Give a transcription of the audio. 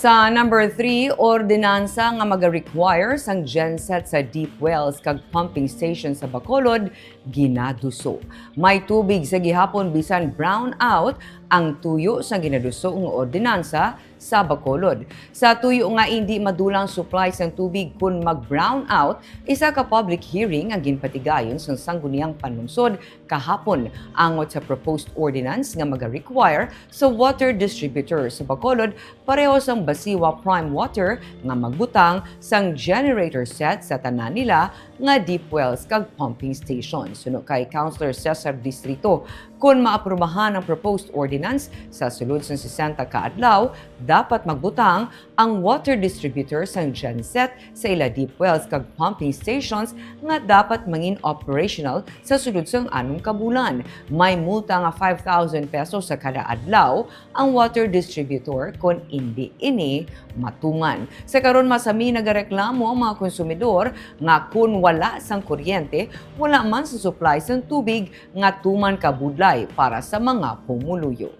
Sa number 3, ordinansa nga maga-require sang genset sa deep wells kag pumping station sa Bacolod, ginaduso. May tubig sa gihapon bisan brownout ang tuyo sa ginaduso nga ordinansa sa Bacolod. Sa tuyo nga hindi madulang supply sang tubig kun mag-brownout, isa ka public hearing ang ginpatigayon sa sangguniang panlungsod kahapon angot sa proposed ordinance nga maga-require sa water distributor sa Bacolod pareho sang Basiwa Prime Water nga magbutang sang generator set sa tanan nila nga deep wells kag pumping stations. Suno kay Councilor Cesar Distrito, kung maaprubahan ang proposed ordinance sa sulod sa 60 ka adlaw, dapat magbutang ang water distributor sang genset sa ila deep wells kag pumping stations nga dapat mangin operational sa sulod sang 6 ka bulan. May multa nga 5,000 pesos sa kada adlaw ang water distributor kung hindi ini matungan. Sa karon masami nagareklamo ang mga konsumidor nga kung wala sang kuryente, wala man sa supply sang tubig nga tuman ka budlay para sa mga pumuluyo.